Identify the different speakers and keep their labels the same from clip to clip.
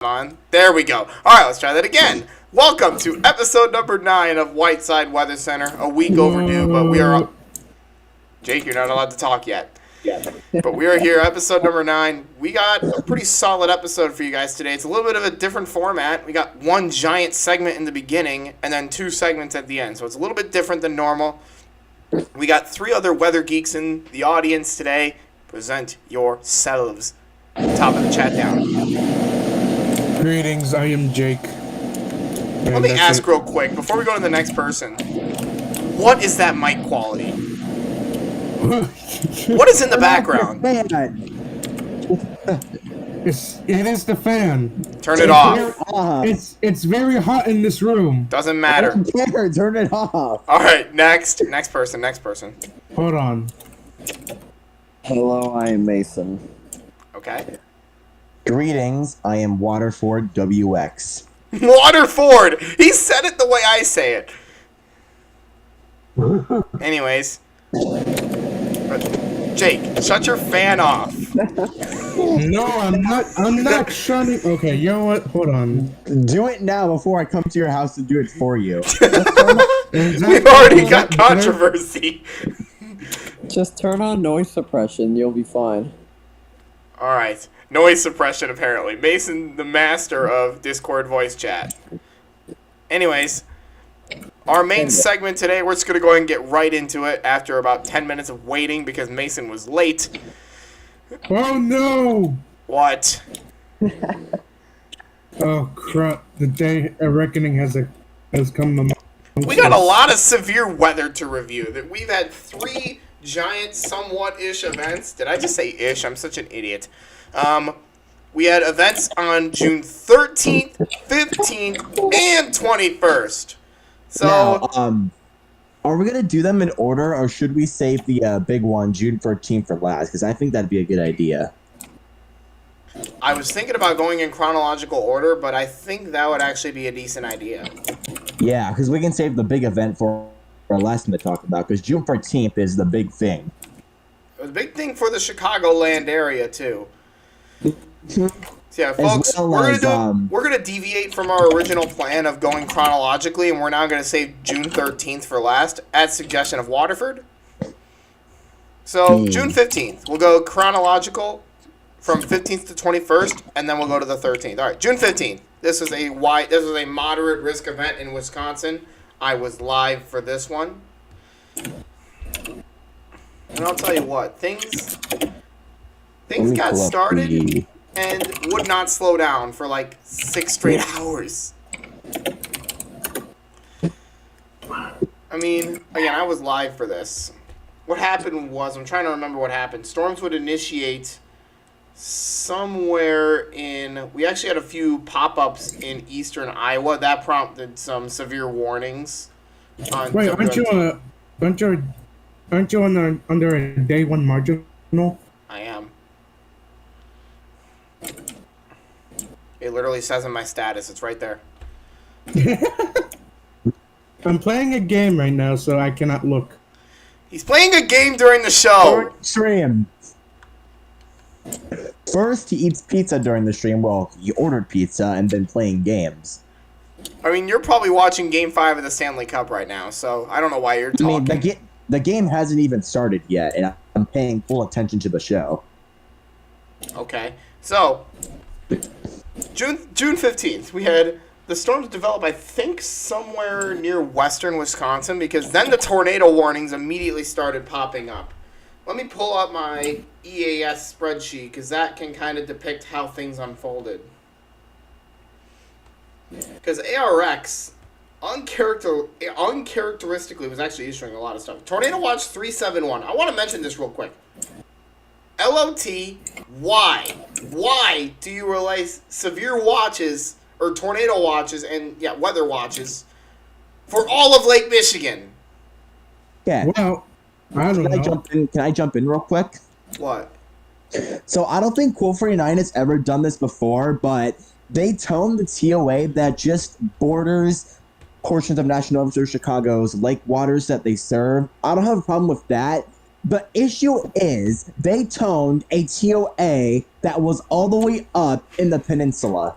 Speaker 1: on. There we go. Alright, let's try that again. Welcome to episode number 9 of Whiteside Weather Center. A week overdue, but we are... Jake, you're not allowed to talk yet. But we are here, episode number 9. We got a pretty solid episode for you guys today. It's a little bit of a different format. We got one giant segment in the beginning, and then 2 segments at the end. So it's a little bit different than normal. We got 3 other weather geeks in the audience today. Present yourselves. Top of the chat down.
Speaker 2: Greetings, I am Jake.
Speaker 1: Let me ask real quick, before we go to the next person, what is that mic quality? What is in the background?
Speaker 2: It is the fan.
Speaker 1: Turn it off.
Speaker 2: It's very hot in this room.
Speaker 1: Doesn't matter.
Speaker 3: I don't care, turn it off.
Speaker 1: Alright, next person.
Speaker 2: Hold on.
Speaker 3: Hello, I am Mason.
Speaker 1: Okay.
Speaker 3: Greetings, I am Waterford WX.
Speaker 1: Waterford! He said it the way I say it. Anyways. Jake, shut your fan off.
Speaker 2: No, I'm not shutting. Okay, you know what? Hold on.
Speaker 3: Do it now before I come to your house to do it for you.
Speaker 1: We've already got controversy.
Speaker 4: Just turn on noise suppression, you'll be fine.
Speaker 1: Alright. Noise suppression, apparently. Mason, the master of Discord voice chat. Anyways, our main segment today, we're just going to go ahead and get right into it after about 10 minutes of waiting because Mason was late.
Speaker 2: Oh no!
Speaker 1: What?
Speaker 2: Oh crap! The day of reckoning has come.
Speaker 1: We got a lot of severe weather to review. That we've had 3 giant, somewhat-ish events. Did I just say ish? I'm such an idiot. We had events on June 13th, 15th, and 21st. So,
Speaker 3: now, are we gonna do them in order, or should we save the big one, June 13th, for last? Because I think that'd be a good idea.
Speaker 1: I was thinking about going in chronological order, but I think that would actually be a decent idea.
Speaker 3: Yeah, because we can save the big event for our last one to talk about, because June 14th is the big thing.
Speaker 1: It was a big thing for the Chicagoland area, too. So yeah, folks, we're gonna deviate from our original plan of going chronologically, and we're now gonna save June 13th for last, at suggestion of Waterford. So June 15th, we'll go chronological from 15th to 21st, and then we'll go to the 13th. All right, June 15th. This was a moderate risk event in Wisconsin. I was live for this one, and I'll tell you what, things got started and would not slow down for like 6 straight hours. I mean, again, I was live for this. What happened was, I'm trying to remember what happened. Storms would initiate somewhere in, we actually had a few pop-ups in eastern Iowa. That prompted some severe warnings.
Speaker 2: Wait, aren't you under a day 1 marginal?
Speaker 1: I am. It literally says in my status. It's right there.
Speaker 2: I'm playing a game right now, so I cannot look.
Speaker 1: He's playing a game during the show.
Speaker 3: Stream. First, he eats pizza during the stream. Well, he ordered pizza and then playing games.
Speaker 1: I mean, you're probably watching Game 5 of the Stanley Cup right now, so I don't know why you're talking.
Speaker 3: I mean, the game hasn't even started yet, and I'm paying full attention to the show.
Speaker 1: Okay, so June 15th, we had the storms develop, I think, somewhere near western Wisconsin, because then the tornado warnings immediately started popping up. Let me pull up my EAS spreadsheet, because that can kind of depict how things unfolded. Because ARX, uncharacteristically, was actually issuing a lot of stuff. Tornado Watch 371. I want to mention this real quick. LOT, why? Why do you release severe watches, or tornado watches, and, yeah, weather watches, for all of Lake Michigan?
Speaker 3: Yeah.
Speaker 2: Well, I don't know.
Speaker 3: Can I jump in real quick?
Speaker 1: What?
Speaker 3: So I don't think Quote 49 has ever done this before, but they toned the TOA that just borders portions of National Officer Chicago's lake waters that they serve. I don't have a problem with that. The issue is they toned a TOA that was all the way up in the peninsula.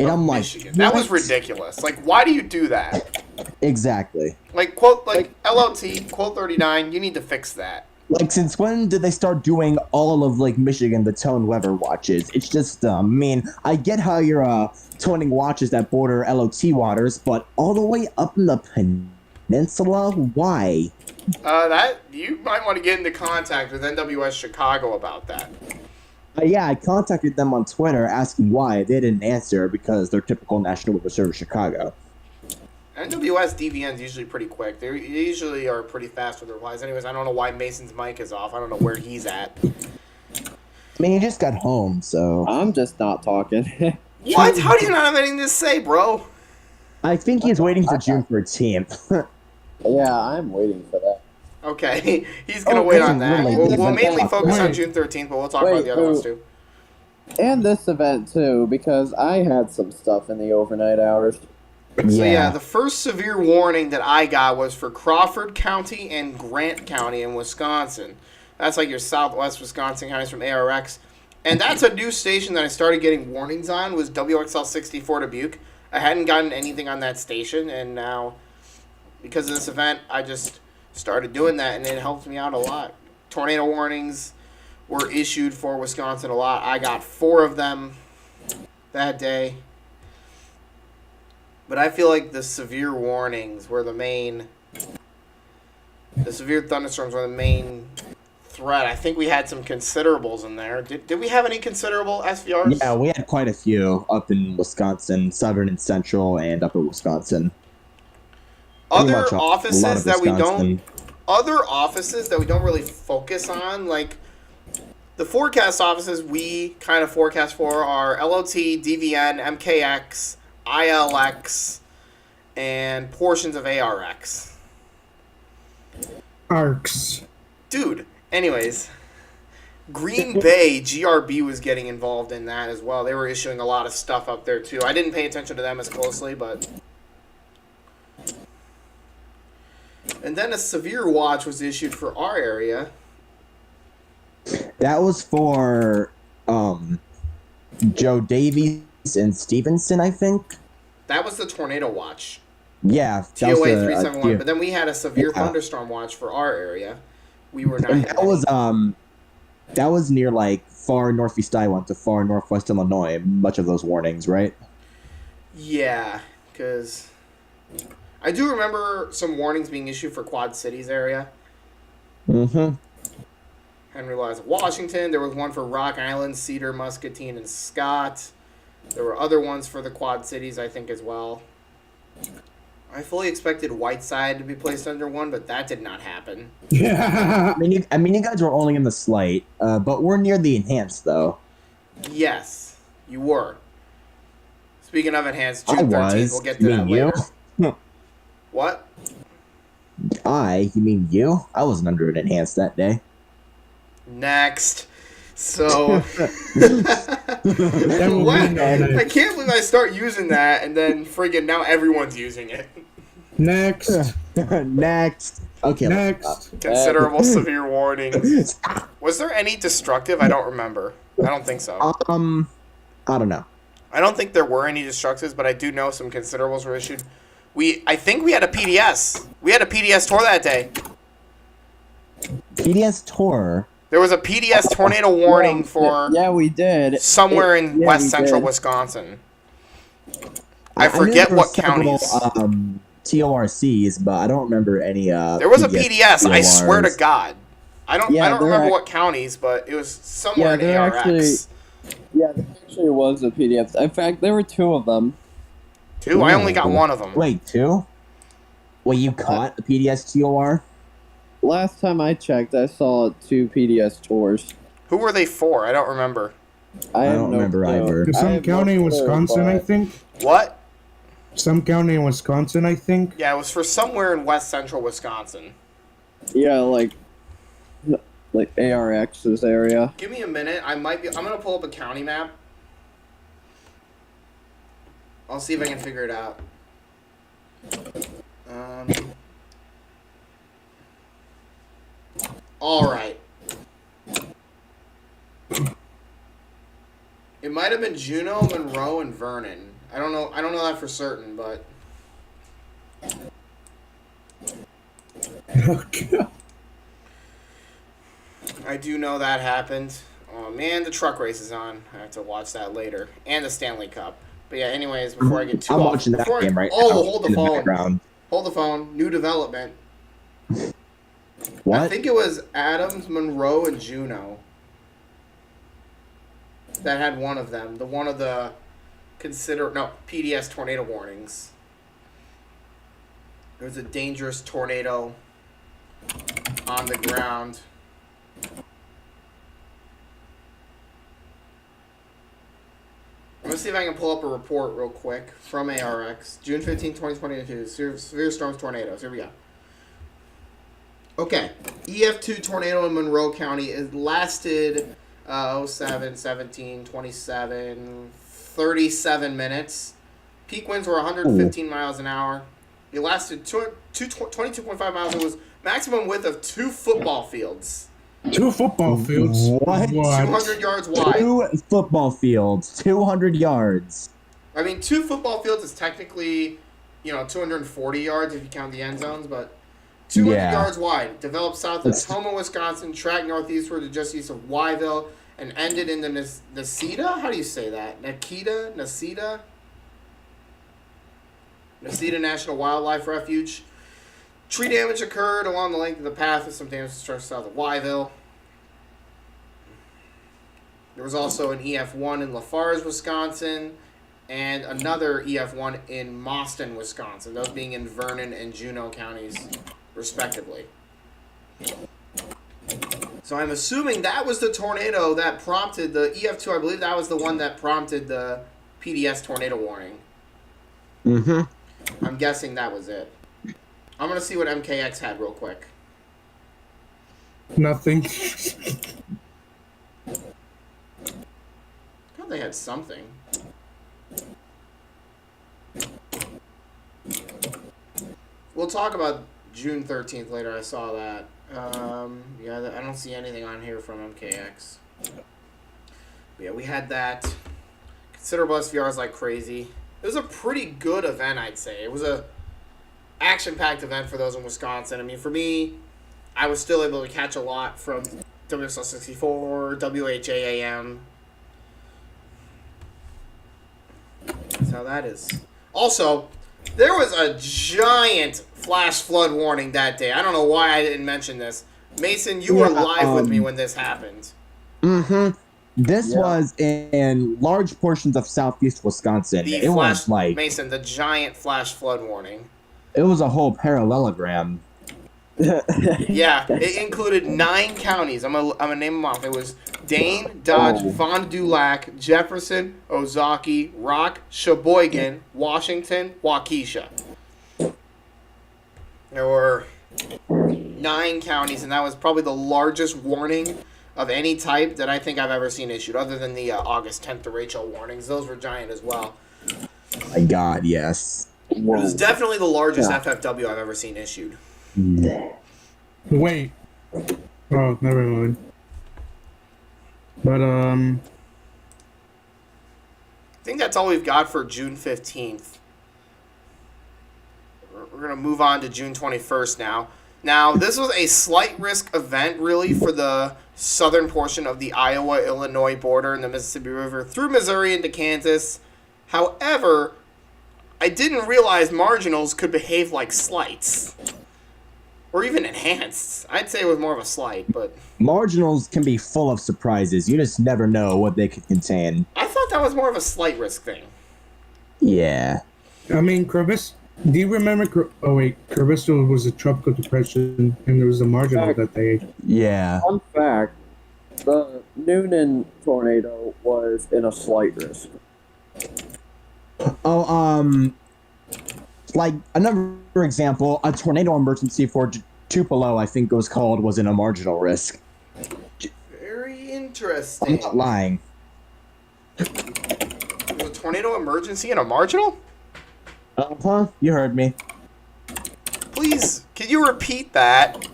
Speaker 3: And
Speaker 1: of
Speaker 3: I'm like,
Speaker 1: Michigan. That was
Speaker 3: what?
Speaker 1: ridiculous. Like, why do you do that?
Speaker 3: Exactly.
Speaker 1: Like, LLT, quote 39, you need to fix that.
Speaker 3: Like, since when did they start doing all of Lake Michigan the tone weather watches? It's just dumb. I mean, I get how you're toning watches that border LOT waters, but all the way up in the peninsula? Why?
Speaker 1: That you might want to get into contact with NWS Chicago about that.
Speaker 3: Yeah, I contacted them on Twitter asking why. They didn't answer because they're typical National Weather Service Chicago.
Speaker 1: NWS DVN's usually pretty quick. They usually are pretty fast with replies. Anyways, I don't know why Mason's mic is off. I don't know where he's at.
Speaker 3: I mean, he just got home, so...
Speaker 4: I'm just not talking.
Speaker 1: What? How do you not have anything to say, bro?
Speaker 3: I think he's waiting for June 13th.
Speaker 4: Yeah, I'm waiting for that.
Speaker 1: Okay, he's gonna wait on that.
Speaker 3: really
Speaker 1: We'll mainly focus on
Speaker 2: Wait.
Speaker 1: June 13th, but we'll talk about the other ones too.
Speaker 4: And this event too, because I had some stuff in the overnight hours.
Speaker 1: So yeah, the first severe warning that I got was for Crawford County and Grant County in Wisconsin. That's like your southwest Wisconsin counties from ARX. And that's a new station that I started getting warnings on, was WXL 64 Dubuque. I hadn't gotten anything on that station, and now, because of this event, I just started doing that, and it helped me out a lot. Tornado warnings were issued for Wisconsin a lot. I got 4 of them that day. But I feel like the severe warnings were the severe thunderstorms were the main threat. I think we had some considerables in there. Did we have any considerable SVRs?
Speaker 3: Yeah, we had quite a few up in Wisconsin, southern and central, and upper Wisconsin.
Speaker 1: Other offices that we don't really focus on, like the forecast offices we kind of forecast for are LOT, DVN, MKX, ILX, and portions of ARX.
Speaker 2: Arcs.
Speaker 1: Dude, anyways, Green Bay GRB was getting involved in that as well. They were issuing a lot of stuff up there too. I didn't pay attention to them as closely, but... And then a severe watch was issued for our area.
Speaker 3: That was for Joe Davies and Stevenson, I think.
Speaker 1: That was the tornado watch.
Speaker 3: Yeah,
Speaker 1: TOA 371. But then we had a severe
Speaker 3: Yeah.
Speaker 1: thunderstorm watch for our area. We were not.
Speaker 3: And that was near like far northeast Iowa to far northwest Illinois. Much of those warnings, right?
Speaker 1: Yeah, because I do remember some warnings being issued for Quad Cities area.
Speaker 3: Mm-hmm.
Speaker 1: Henry Lies of Washington. There was one for Rock Island, Cedar, Muscatine, and Scott. There were other ones for the Quad Cities, I think, as well. I fully expected Whiteside to be placed under one, but that did not happen.
Speaker 2: Yeah.
Speaker 3: I mean, you guys were only in the slight, but we're near the enhanced, though.
Speaker 1: Yes, you were. Speaking of enhanced, June
Speaker 3: I
Speaker 1: 13th,
Speaker 3: was.
Speaker 1: we'll get to
Speaker 3: You
Speaker 1: that
Speaker 3: mean you?
Speaker 1: later. What?
Speaker 3: You mean you? I wasn't under an enhanced that day.
Speaker 1: Next. So,
Speaker 2: That will
Speaker 1: what?
Speaker 2: be known
Speaker 1: I
Speaker 2: as-
Speaker 1: can't believe I start using that, and then friggin' now everyone's using it.
Speaker 2: Next.
Speaker 3: Next. Okay.
Speaker 2: Next.
Speaker 1: Considerable severe warnings. Was there any destructive? I don't remember. I don't think so.
Speaker 3: I don't know.
Speaker 1: I don't think there were any destructives, but I do know some considerables were issued. I think we had a PDS. We had a PDS tour that day.
Speaker 3: PDS tour.
Speaker 1: There was a PDS tornado warning for
Speaker 4: Yeah, we did.
Speaker 1: somewhere in
Speaker 4: Yeah,
Speaker 1: west
Speaker 4: we
Speaker 1: central
Speaker 4: did.
Speaker 1: Wisconsin. I
Speaker 3: knew
Speaker 1: forget
Speaker 3: there were
Speaker 1: what counties.
Speaker 3: several, TORCs, but I don't remember any.
Speaker 1: There was a PDS. I swear to
Speaker 3: TORs.
Speaker 1: God. I don't
Speaker 4: Yeah,
Speaker 1: remember
Speaker 4: there
Speaker 1: what counties, but it was somewhere
Speaker 4: Yeah,
Speaker 1: in
Speaker 4: there
Speaker 1: ARX.
Speaker 4: Yeah, there actually was a PDF. In fact, there were 2 of them.
Speaker 1: Two? I only got
Speaker 3: Ooh.
Speaker 1: one of them.
Speaker 3: Wait, 2? Wait, you caught a PDS TOR?
Speaker 4: Last time I checked, I saw 2 PDS tours.
Speaker 1: Who were they for? I don't remember.
Speaker 3: I
Speaker 4: have
Speaker 3: don't
Speaker 4: no
Speaker 3: remember
Speaker 4: clue.
Speaker 3: either.
Speaker 2: To
Speaker 4: I
Speaker 2: some
Speaker 4: have no
Speaker 2: county in
Speaker 4: clue,
Speaker 2: Wisconsin, I
Speaker 4: but-
Speaker 2: think.
Speaker 1: What?
Speaker 2: Some county in Wisconsin, I think.
Speaker 1: Yeah, it was for somewhere in west central Wisconsin.
Speaker 4: Yeah, like ARX's area.
Speaker 1: Give me a minute. I'm gonna pull up a county map. I'll see if I can figure it out. All right. It might have been Juneau, Monroe, and Vernon. I don't know that for certain, but
Speaker 2: Oh, God.
Speaker 1: I do know that happened. Oh man, the truck race is on. I have to watch that later, and the Stanley Cup. But yeah, anyways, before I get too
Speaker 3: I'm
Speaker 1: off,
Speaker 3: watching that
Speaker 1: before I-
Speaker 3: game right
Speaker 1: oh,
Speaker 3: now.
Speaker 1: hold the
Speaker 3: in
Speaker 1: phone.
Speaker 3: background.
Speaker 1: Hold the phone. New development. I
Speaker 3: What?
Speaker 1: think it was Adams, Monroe, and Juneau that had one of them. The one of the PDS tornado warnings. There was a dangerous tornado on the ground. I'm going to see if I can pull up a report real quick from ARX. June 15, 2022. Severe storms, tornadoes. Here we go. Okay. EF2 tornado in Monroe County. It lasted 07, 17, 27, 37 minutes. Peak winds were 115 miles an hour. It lasted 22.5 miles. It was maximum width of 2 football fields.
Speaker 2: 2 football fields.
Speaker 3: What?
Speaker 1: 200 yards wide.
Speaker 3: 2 football fields, 200 yards.
Speaker 1: I mean, 2 football fields is technically, 240 yards if you count the end zones, but 200 yards wide. Developed south of Tacoma, Wisconsin, tracked northeastward to just east of Wyville, and ended in the Necedah? How do you say that? Necedah National Wildlife Refuge. Tree damage occurred along the length of the path with some damage stretched south of Wyville. There was also an EF1 in Lafarge, Wisconsin, and another EF1 in Mauston, Wisconsin, those being in Vernon and Juneau counties, respectively. So I'm assuming that was the tornado that prompted the EF2. I believe that was the one that prompted the PDS tornado warning.
Speaker 3: Mm-hmm.
Speaker 1: I'm guessing that was it. I'm going to see what MKX had real quick.
Speaker 2: Nothing.
Speaker 1: I thought they had something. We'll talk about June 13th later. I saw that. Yeah, I don't see anything on here from MKX. But yeah, we had that. Considerable SVRs like crazy. It was a pretty good event, I'd say. It was a action-packed event for those in Wisconsin. I mean, for me, I was still able to catch a lot from WSL 64, WHAAM. That's how that is. Also, there was a giant flash flood warning that day. I don't know why I didn't mention this. Mason, you were live with me when this happened.
Speaker 3: Mm-hmm. This was in large portions of southeast Wisconsin. Was like
Speaker 1: Mason, the giant flash flood warning.
Speaker 3: It was a whole parallelogram.
Speaker 1: Yeah, it included 9 counties. I'm gonna name them off. It was Dane, Dodge, Fond du Lac, Jefferson, Ozaukee, Rock, Sheboygan, Washington, Waukesha. There were 9 counties, and that was probably the largest warning of any type that I think I've ever seen issued, other than the August 10th to Rachel warnings. Those were giant as well.
Speaker 3: My God, yes.
Speaker 1: It was definitely the largest FFW I've ever seen issued.
Speaker 2: Wait. Oh, never mind. But,
Speaker 1: I think that's all we've got for June 15th. We're going to move on to June 21st now. Now, this was a slight risk event, really, for the southern portion of the Iowa-Illinois border and the Mississippi River through Missouri into Kansas. However, I didn't realize marginals could behave like slights. Or even enhanced. I'd say it was more of a slight, but...
Speaker 3: Marginals can be full of surprises. You just never know what they could contain.
Speaker 1: I thought that was more of a slight risk thing.
Speaker 3: Yeah.
Speaker 2: I mean, Crevice... Do you remember... Crevice was a tropical depression, and there was a marginal that day.
Speaker 3: Yeah.
Speaker 4: Fun fact, the Noonan tornado was in a slight risk.
Speaker 3: Oh, like another example, a tornado emergency for Tupelo, I think it was called, was in a marginal risk.
Speaker 1: Very interesting.
Speaker 3: I'm not lying.
Speaker 1: Was a tornado emergency in a marginal?
Speaker 3: Uh-huh. You heard me.
Speaker 1: Please, can you repeat that?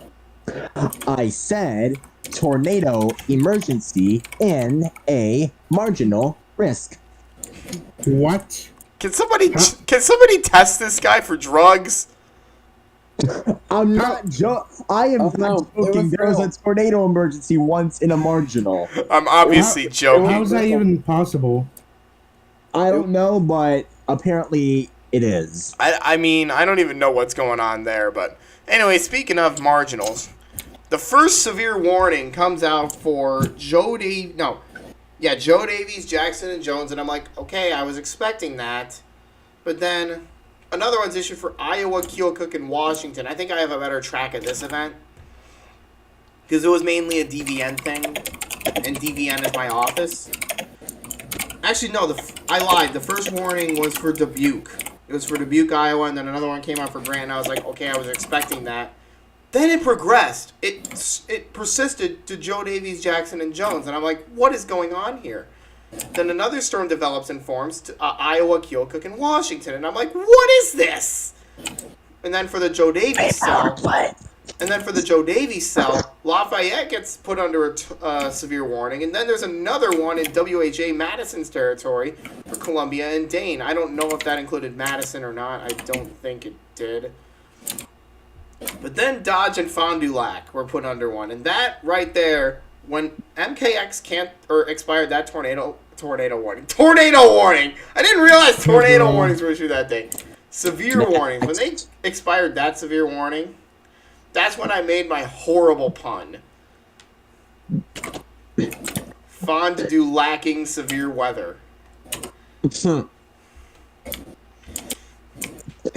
Speaker 3: I said tornado emergency in a marginal risk.
Speaker 2: What?
Speaker 1: Can somebody test this guy for drugs?
Speaker 3: I'm not I am
Speaker 4: Oh,
Speaker 3: not
Speaker 4: no, it
Speaker 3: joking.
Speaker 4: was
Speaker 3: There was
Speaker 4: real.
Speaker 3: a tornado emergency once in a marginal.
Speaker 1: I'm obviously joking.
Speaker 2: How is that even possible?
Speaker 3: I don't know, but apparently it is.
Speaker 1: I mean, I don't even know what's going on there, but anyway, speaking of marginals, the first severe warning comes out for Joe Davies, Jackson, and Jones, and I'm like, okay, I was expecting that, but then another one's issued for Iowa, Keokuk, and Washington. I think I have a better track of this event, because it was mainly a DVN thing, and DVN is my office. Actually, no, I lied. The first warning was for Dubuque. It was for Dubuque, Iowa, and then another one came out for Grant, and I was like, okay, I was expecting that. Then it progressed. It persisted to Joe Davies, Jackson, and Jones, and I'm like, what is going on here? Then another storm develops and forms to Iowa, Keokuk, and Washington, and I'm like, what is this? And then for the Joe Davies cell, Lafayette gets put under a severe warning, and then there's another one in WHA Madison's territory for Columbia and Dane. I don't know if that included Madison or not. I don't think it did. But then Dodge and Fond du Lac were put under one, and that right there, when MKX expired that tornado warning. Tornado warning! I didn't realize tornado warnings were issued that day. Severe warnings. When they expired that severe warning, that's when I made my horrible pun. Fond du lacking severe weather.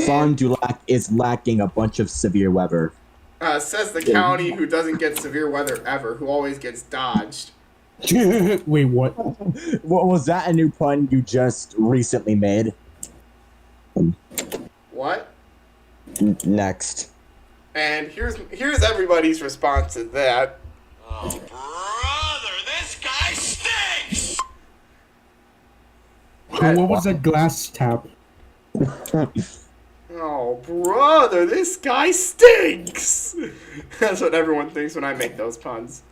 Speaker 3: Fond du Lac is lacking a bunch of severe weather.
Speaker 1: Says the county who doesn't get severe weather ever, who always gets dodged.
Speaker 2: Wait, what?
Speaker 3: What was that a new pun you just recently made?
Speaker 1: What?
Speaker 3: Next.
Speaker 1: And here's everybody's response to that.
Speaker 5: Oh, brother, this guy stinks!
Speaker 2: What was that glass tap?
Speaker 1: Oh, brother, this guy stinks! That's what everyone thinks when I make those puns.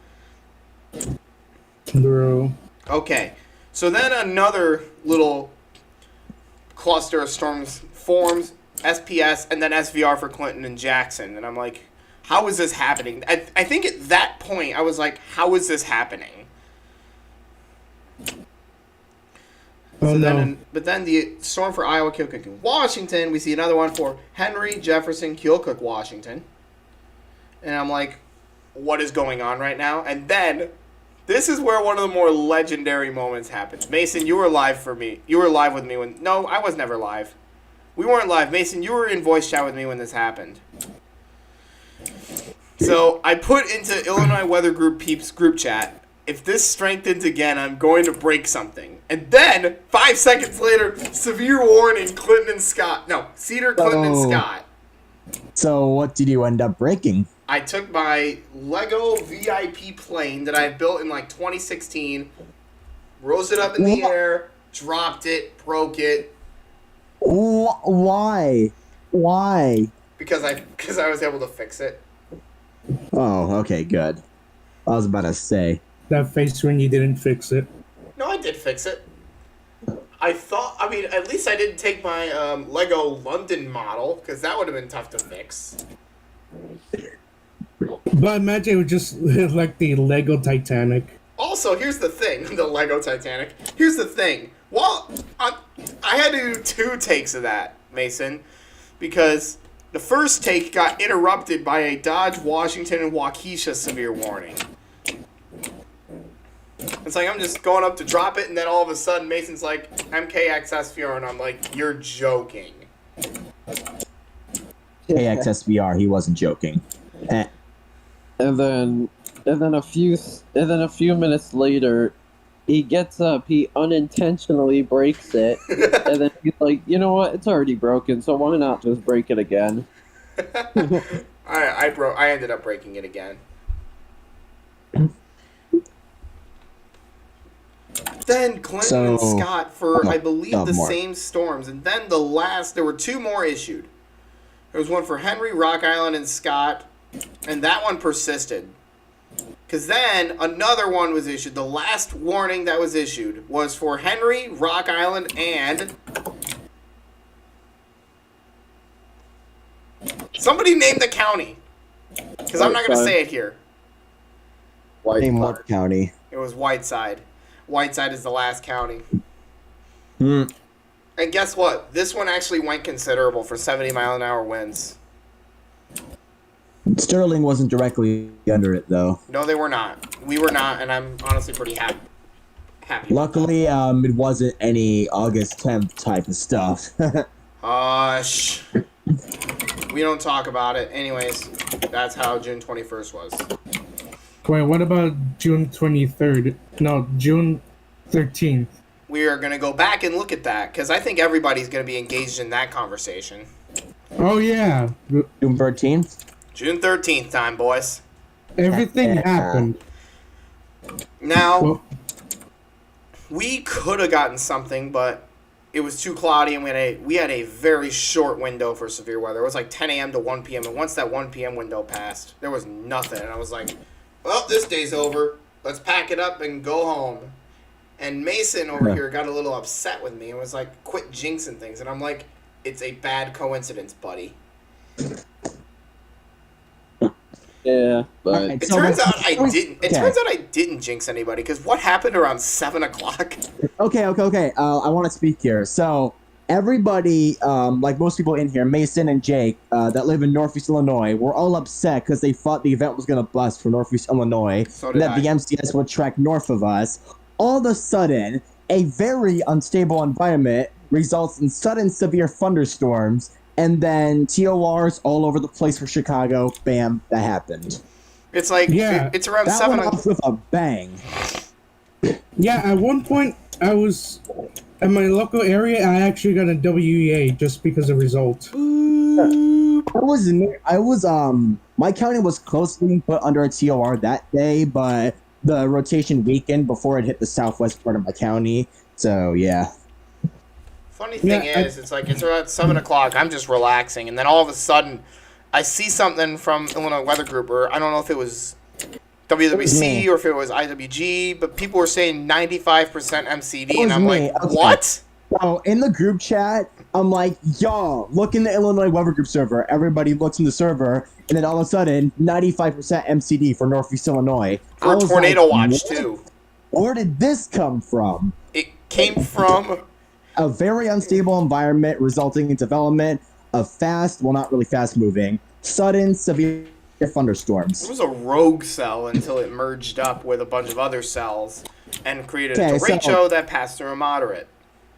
Speaker 2: Bro.
Speaker 1: Okay, so then another little cluster of storms forms, SPS, and then SVR for Clinton and Jackson. And I'm like, how is this happening? I think at that point, I was like, how is this happening?
Speaker 2: Oh, no.
Speaker 1: But then the storm for Iowa, Keokuk, and Washington, we see another one for Henry, Jefferson, Keokuk, Washington. And I'm like, what is going on right now? And then, this is where one of the more legendary moments happens. Mason, you were live for me. You were live with me when... No, I was never live. We weren't live. Mason, you were in voice chat with me when this happened. So, I put into Illinois Weather Group Peeps group chat, if this strengthens again, I'm going to break something. And then, 5 seconds later, severe warning, Clinton and Scott. No, Cedar, Clinton, and Scott.
Speaker 3: So what did you end up breaking?
Speaker 1: I took my Lego VIP plane that I built in like 2016, rose it up in the air, dropped it, broke it.
Speaker 3: Why? Why?
Speaker 1: Because I was able to fix it.
Speaker 3: Oh, okay, good. I was about to say.
Speaker 2: That face when you didn't fix it.
Speaker 1: No, I did fix it. At least I didn't take my Lego London model, because that would have been tough to fix.
Speaker 2: But imagine it was just like the Lego Titanic.
Speaker 1: Also, here's the thing, the Lego Titanic. Here's the thing. Well, I had to do 2 takes of that, Mason, because the first take got interrupted by a Dodge, Washington, and Waukesha severe warning. It's like I'm just going up to drop it, and then all of a sudden Mason's like, MKXSVR, and I'm like, you're joking.
Speaker 3: KXSVR, he wasn't joking.
Speaker 4: And then a few minutes later, he gets up, he unintentionally breaks it, and then he's like, you know what, it's already broken, so why not just break it again?
Speaker 1: I ended up breaking it again. Then Clinton and Scott for, I believe, the same storms. And then there were 2 more issued. There was one for Henry, Rock Island, and Scott, and that one persisted. Because then another one was issued. The last warning that was issued was for Henry, Rock Island, and Somebody name the county. Because I'm not going to say it here.
Speaker 3: Name what county?
Speaker 1: It was Whiteside. Whiteside is the last county.
Speaker 3: Hmm.
Speaker 1: And guess what? This one actually went considerable for 70-mile-an-hour winds.
Speaker 3: Sterling wasn't directly under it, though.
Speaker 1: No, they were not. We were not, and I'm honestly pretty happy.
Speaker 3: Luckily, it wasn't any August 10th type of stuff.
Speaker 1: Hush. We don't talk about it. Anyways, that's how June 21st was.
Speaker 2: Wait, what about June 23rd? No, June 13th.
Speaker 1: We are going to go back and look at that, because I think everybody's going to be engaged in that conversation.
Speaker 2: Oh, yeah.
Speaker 3: June 13th?
Speaker 1: June 13th time, boys.
Speaker 2: Everything happened.
Speaker 1: Now,
Speaker 2: Well,
Speaker 1: we could have gotten something, but it was too cloudy, and we had a very short window for severe weather. It was like 10 a.m. to 1 p.m., and once that 1 p.m. window passed, there was nothing. And I was like, well, this day's over. Let's pack it up and go home. And Mason over here got a little upset with me and was like, quit jinxing things. And I'm like, it's a bad coincidence, buddy.
Speaker 4: Yeah, but
Speaker 3: Alright.
Speaker 1: It
Speaker 3: So
Speaker 1: turns
Speaker 3: that's-
Speaker 1: out I didn't. It
Speaker 3: okay.
Speaker 1: turns out I didn't jinx anybody, because what happened around 7 o'clock?
Speaker 3: Okay. I want to speak here. So, everybody, like most people in here, Mason and Jake, that live in Northeast Illinois, were all upset because they thought the event was going to bust for Northeast Illinois,
Speaker 1: So did
Speaker 3: that
Speaker 1: I.
Speaker 3: the MCS would track north of us. All of a sudden, a very unstable environment results in sudden severe thunderstorms, and then TORs all over the place for Chicago. Bam, that happened.
Speaker 1: It's like,
Speaker 2: Yeah.
Speaker 1: it's around
Speaker 3: That
Speaker 1: 7
Speaker 3: went
Speaker 1: o'clock.
Speaker 3: off with a bang.
Speaker 2: yeah, at one point, I was... In my local area, I actually got a WEA just because of results.
Speaker 3: My county was close to being put under a TOR that day, but the rotation weakened before it hit the southwest part of my county. So, yeah.
Speaker 1: Funny thing
Speaker 2: Yeah,
Speaker 1: is, it's like, it's around 7 o'clock. I'm just relaxing, and then all of a sudden, I see something from Illinois Weather Group, or I don't know if it was WWC
Speaker 3: me.
Speaker 1: or if it was IWG, but people were saying 95% MCD,
Speaker 3: It
Speaker 1: and
Speaker 3: was
Speaker 1: I'm
Speaker 3: me.
Speaker 1: like,
Speaker 3: Okay.
Speaker 1: what?
Speaker 3: So, in the group chat, I'm like, y'all, look in the Illinois Weather Group server. Everybody looks in the server, and then all of a sudden, 95% MCD for Northeast Illinois.
Speaker 1: For
Speaker 3: I
Speaker 1: a
Speaker 3: was
Speaker 1: tornado
Speaker 3: like,
Speaker 1: watch,
Speaker 3: what?
Speaker 1: too.
Speaker 3: Where did this come from?
Speaker 1: It came from...
Speaker 3: A very unstable environment resulting in development of fast, well, not really fast moving, sudden, severe thunderstorms.
Speaker 1: It was a rogue cell until it merged up with a bunch of other cells and created a
Speaker 3: Okay, so-
Speaker 1: derecho that passed through a moderate.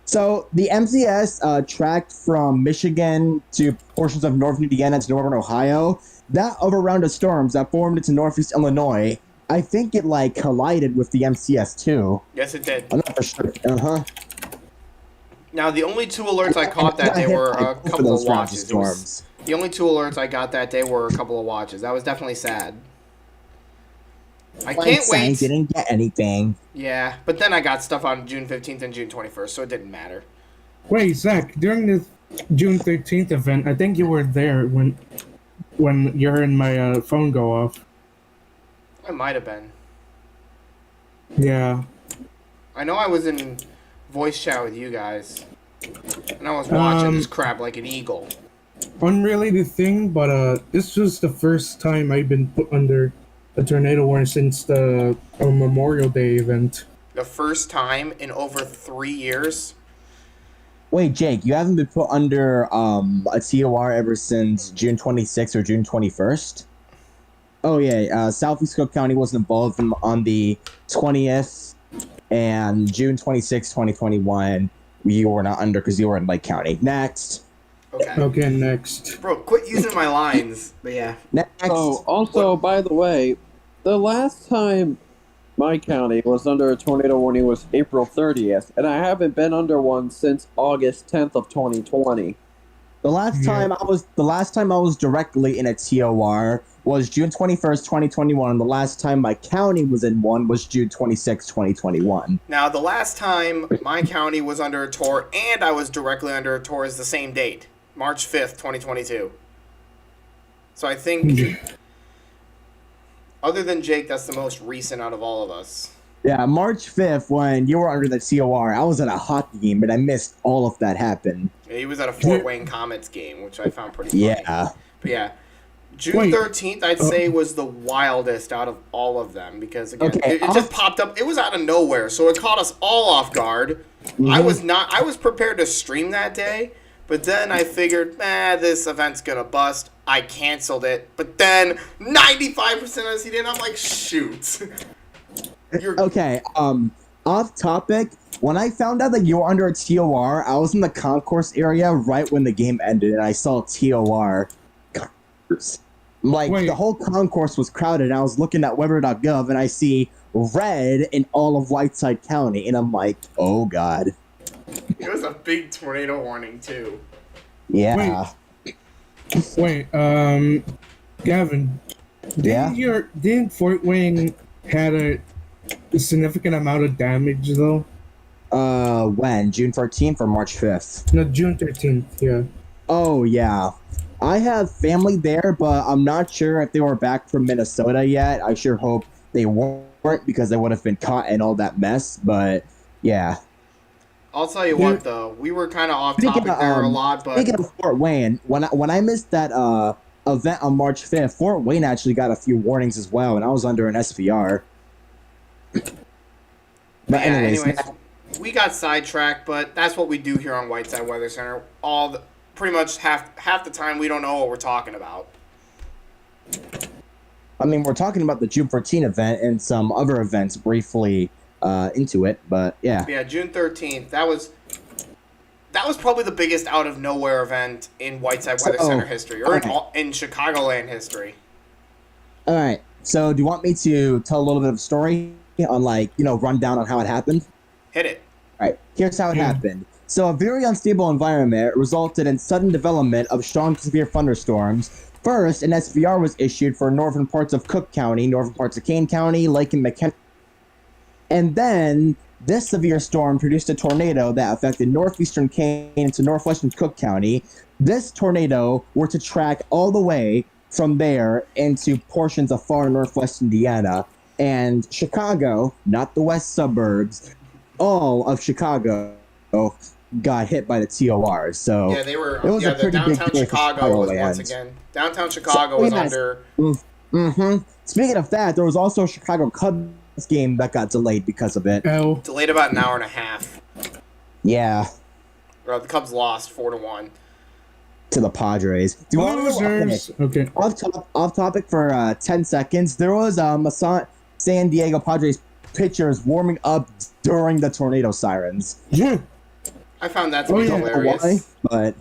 Speaker 3: So the MCS tracked from Michigan to portions of northern Indiana to northern Ohio. That other round of storms that formed into northeast Illinois, I think it like collided with the MCS too.
Speaker 1: Yes, it did.
Speaker 3: I'm not for sure. Uh-huh.
Speaker 1: Now, the only two alerts I caught that day were a
Speaker 3: Both of
Speaker 1: couple
Speaker 3: those
Speaker 1: of
Speaker 3: rounds
Speaker 1: watches.
Speaker 3: storms.
Speaker 1: The only two alerts I got that day were a couple of watches. That was definitely sad. I can't
Speaker 3: I
Speaker 1: wait.
Speaker 3: didn't get anything.
Speaker 1: Yeah, but then I got stuff on June 15th and June 21st, so it didn't matter.
Speaker 2: Wait, Zach, during the June 13th event, I think you were there when you heard my phone go off.
Speaker 1: I might have been.
Speaker 2: Yeah.
Speaker 1: I know I was in voice chat with you guys, and I was watching this crap like an eagle.
Speaker 2: Unrelated thing, but this was the first time I've been put under a tornado warning since the Memorial Day event.
Speaker 1: The first time in over 3 years.
Speaker 3: Wait, Jake, you haven't been put under a TOR ever since June 26th or June 21st? Oh, yeah. Southeast Cook County was involved on the 20th and June 26th, 2021. You were not under because you were in Lake County. Next.
Speaker 1: Okay.
Speaker 2: Okay, next.
Speaker 1: Bro, quit using my lines. But yeah.
Speaker 3: Next.
Speaker 4: oh, also, by the way, the last time my county was under a tornado warning was April 30th, and I haven't been under one since August 10th of 2020.
Speaker 3: The last time I was directly in a TOR was June 21st, 2021. The last time my county was in one was June 26th, 2021.
Speaker 1: Now, the last time my county was under a tour and I was directly under a tour is the same date, March 5th, 2022. So I think, other than Jake, that's the most recent out of all of us.
Speaker 3: Yeah, March 5th, when you were under the TOR, I was at a hockey game, but I missed all of that happen.
Speaker 1: He was at a Fort Wayne Comets game, which I found pretty funny.
Speaker 3: Yeah.
Speaker 1: But yeah. June
Speaker 2: Wait.
Speaker 1: 13th, I'd say, was the wildest out of all of them because again,
Speaker 3: Okay,
Speaker 1: it just popped up. It was out of nowhere, so it caught us all off guard.
Speaker 3: Mm-hmm.
Speaker 1: I was prepared to stream that day, but then I figured, this event's gonna bust. I canceled it, but then 95% of us did. I'm like, shoot.
Speaker 3: Okay, off topic. When I found out that you were under a TOR, I was in the concourse area right when the game ended, and I saw TOR. Like,
Speaker 2: Wait.
Speaker 3: the whole concourse was crowded, and I was looking at weather.gov, and I see red in all of Whiteside County, and I'm like, oh god.
Speaker 1: It was a big tornado warning too.
Speaker 3: Yeah.
Speaker 2: Wait, Gavin,
Speaker 3: Yeah?
Speaker 2: didn't Fort Wayne had a significant amount of damage though?
Speaker 3: When? June 13th or March 5th?
Speaker 2: No, June 13th, yeah.
Speaker 3: Oh, yeah. I have family there, but I'm not sure if they were back from Minnesota yet. I sure hope they weren't because they would have been caught in all that mess, but yeah.
Speaker 1: I'll tell you what, though, we were kind of off topic there a lot, but
Speaker 3: speaking of Fort Wayne, when I missed that event on March 5th, Fort Wayne actually got a few warnings as well, and I was under an SVR. But
Speaker 1: yeah,
Speaker 3: anyways,
Speaker 1: we got sidetracked, but that's what we do here on Whiteside Weather Center. Pretty much half the time we don't know what we're talking about.
Speaker 3: I mean, we're talking about the June 14 event and some other events briefly into it, but yeah.
Speaker 1: Yeah, June 13th. That was probably the biggest out of nowhere event in Whiteside Weather Center history, or in Chicagoland history.
Speaker 3: All right. So, do you want me to tell a little bit of a story on, rundown on how it happened?
Speaker 1: Hit it.
Speaker 3: All right. Here's how it happened. So, a very unstable environment resulted in sudden development of strong severe thunderstorms. First, an SVR was issued for northern parts of Cook County, northern parts of Kane County, Lake and McHenry. And then, this severe storm produced a tornado that affected northeastern Kane into northwestern Cook County. This tornado were to track all the way from there into portions of far northwest Indiana. And Chicago, not the west suburbs, all of Chicago got hit by the TOR. So
Speaker 1: yeah, they were.
Speaker 3: It was a pretty
Speaker 1: downtown
Speaker 3: big deal
Speaker 1: Chicago was
Speaker 3: Chicagoland.
Speaker 1: once again. Downtown Chicago was under.
Speaker 3: Mm-hmm. Speaking of that, there was also a Chicago Cubs game that got delayed because of it.
Speaker 1: Delayed about an hour and a half.
Speaker 3: Yeah.
Speaker 1: Or the Cubs lost 4-1
Speaker 3: to the Padres. Do you want
Speaker 2: Losers. Okay.
Speaker 3: Off topic for 10 seconds. There was a San Diego Padres pitchers warming up during the tornado sirens.
Speaker 2: Yeah.
Speaker 1: I found that to be hilarious.
Speaker 3: But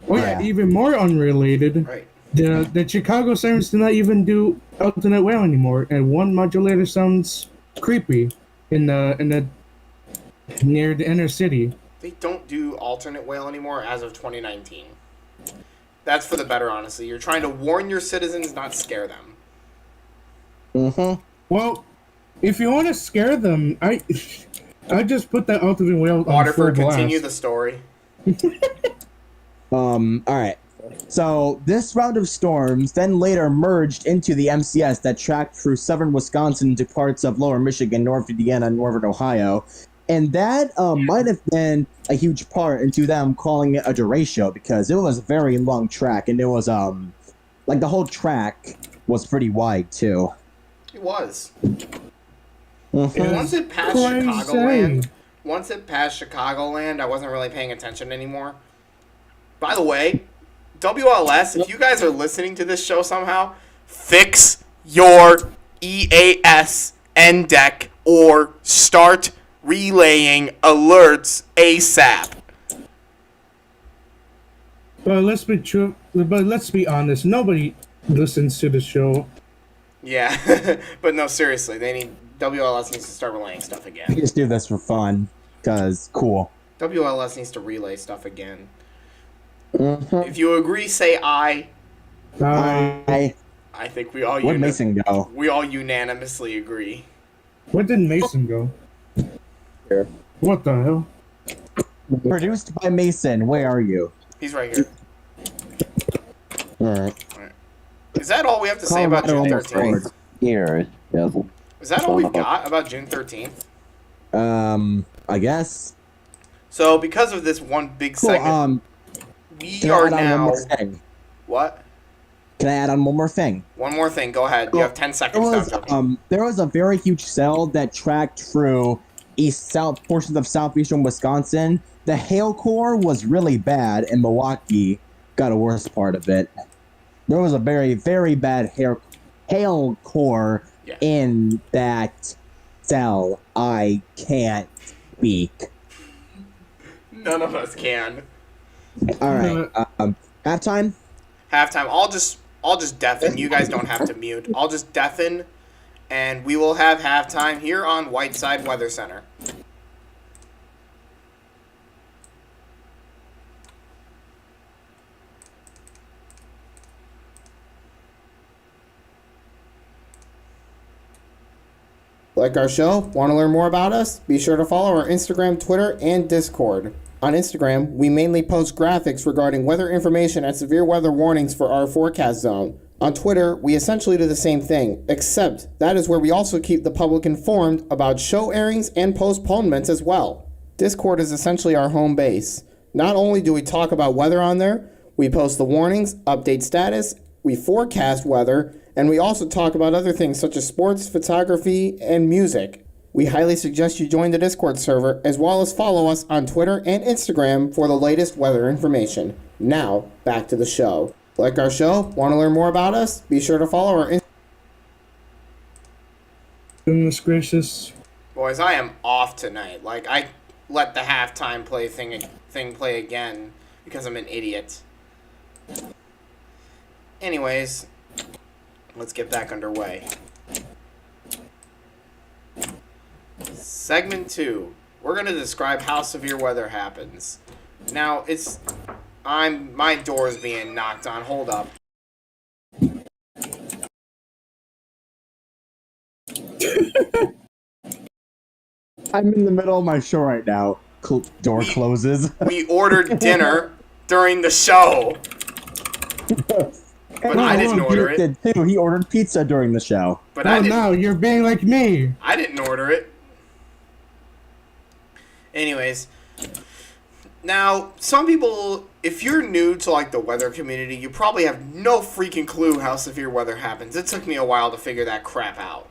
Speaker 2: even more unrelated.
Speaker 1: Right.
Speaker 2: The Chicago Sirens do not even do alternate whale anymore, and one modulator sounds creepy in the near the inner city.
Speaker 1: They don't do alternate whale anymore as of 2019. That's for the better, honestly. You're trying to warn your citizens, not scare them.
Speaker 3: Mm-hmm.
Speaker 2: Well, if you want to scare them, I just put that alternate whale on full
Speaker 1: Waterford,
Speaker 2: blast.
Speaker 1: continue the story.
Speaker 3: All right. So this round of storms then later merged into the MCS that tracked through southern Wisconsin into parts of lower Michigan, North Indiana, and northern Ohio. And that might have been a huge part into them calling it a derecho because it was a very long track, and it was the whole track was pretty wide too.
Speaker 1: It was.
Speaker 3: Mm-hmm.
Speaker 1: Once it passed Chicagoland, I wasn't really paying attention anymore. By the way, WLS, if you guys are listening to this show somehow, fix your EAS NDEC or start relaying alerts ASAP.
Speaker 2: But let's be true. But let's be honest. Nobody listens to the show.
Speaker 1: Yeah, but no, seriously, WLS needs to start relaying stuff
Speaker 3: We
Speaker 1: again.
Speaker 3: just do this for fun because cool.
Speaker 1: WLS needs to relay stuff again.
Speaker 3: Mm-hmm.
Speaker 1: If you agree, say aye.
Speaker 3: I
Speaker 1: I think we all
Speaker 3: where'd Mason go?
Speaker 1: we all unanimously agree.
Speaker 2: Where did Mason go?
Speaker 4: Here.
Speaker 2: What the hell?
Speaker 3: Produced by Mason. Where are you?
Speaker 1: He's right here.
Speaker 3: All right.
Speaker 1: Is that all we have to say about June 13th?
Speaker 4: Here. Yeah.
Speaker 1: Is that all we've got about June 13th?
Speaker 3: I guess.
Speaker 1: So, because of this one big
Speaker 3: Cool.
Speaker 1: segment, we
Speaker 3: Can I
Speaker 1: are
Speaker 3: add on one
Speaker 1: now...
Speaker 3: more thing?
Speaker 1: What?
Speaker 3: Can I add on one more thing?
Speaker 1: One more thing. Go ahead. You have 10 seconds.
Speaker 3: There was a very huge cell that tracked through east-south portions of southeastern Wisconsin. The hail core was really bad, and Milwaukee got a worse part of it. There was a very, very bad hail core in that cell. I can't speak.
Speaker 1: None of us can.
Speaker 3: All right. Halftime?
Speaker 1: Halftime. I'll just deafen. You guys don't have to mute. I'll just deafen, and we will have halftime here on Whiteside Weather Center. Like our show? Want to learn more about us? Be sure to follow our Instagram, Twitter, and Discord. On Instagram, we mainly post graphics regarding weather information and severe weather warnings for our forecast zone. On Twitter, we essentially do the same thing, except that is where we also keep the public informed about show airings and postponements as well. Discord is essentially our home base. Not only do we talk about weather on there, we post the warnings, update status, we forecast weather, and we also talk about other things such as sports, photography, and music. We highly suggest you join the Discord server as well as follow us on Twitter and Instagram for the latest weather information. Now, back to the show. Like our show? Want to learn more about us? Be sure to follow our
Speaker 2: Goodness gracious.
Speaker 1: Boys, I am off tonight. Like, I let the halftime play thing play again because I'm an idiot. Anyways, let's get back underway. Segment 2. We're going to describe how severe weather happens. Now, my door's being knocked on. Hold up.
Speaker 3: I'm in the middle of my show right now. Door closes.
Speaker 1: We ordered dinner during the show. But I didn't order it.
Speaker 3: Did too. He ordered pizza during the show.
Speaker 1: But I didn't.
Speaker 2: No, you're being like me.
Speaker 1: I didn't order it. Anyways, now some people, if you're new to like the weather community, you probably have no freaking clue how severe weather happens. It took me a while to figure that crap out.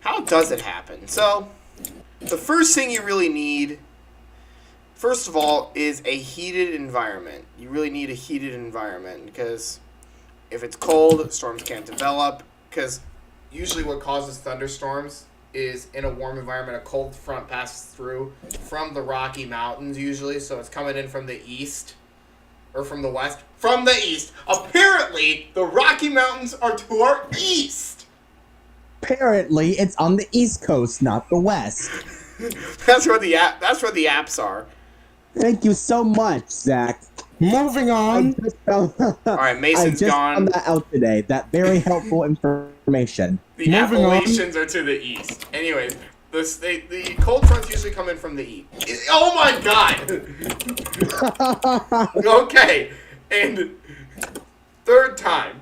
Speaker 1: How does it happen? So, the first thing you really need, first of all, is a heated environment. You really need a heated environment because if it's cold, storms can't develop. Because usually what causes thunderstorms is in a warm environment, a cold front passes through from the Rocky Mountains usually. So it's coming in from the east or from the west. From the east. Apparently, the Rocky Mountains are to our east.
Speaker 3: Apparently, it's on the East Coast, not the West.
Speaker 1: That's where the apps are.
Speaker 3: Thank you so much, Zach.
Speaker 2: Moving on.
Speaker 1: All right, Mason's gone.
Speaker 3: I just found that out today. That very helpful information.
Speaker 1: The Appalachians are to the east. Anyways, the cold fronts usually come in from the east. Oh my god! Okay, and third time.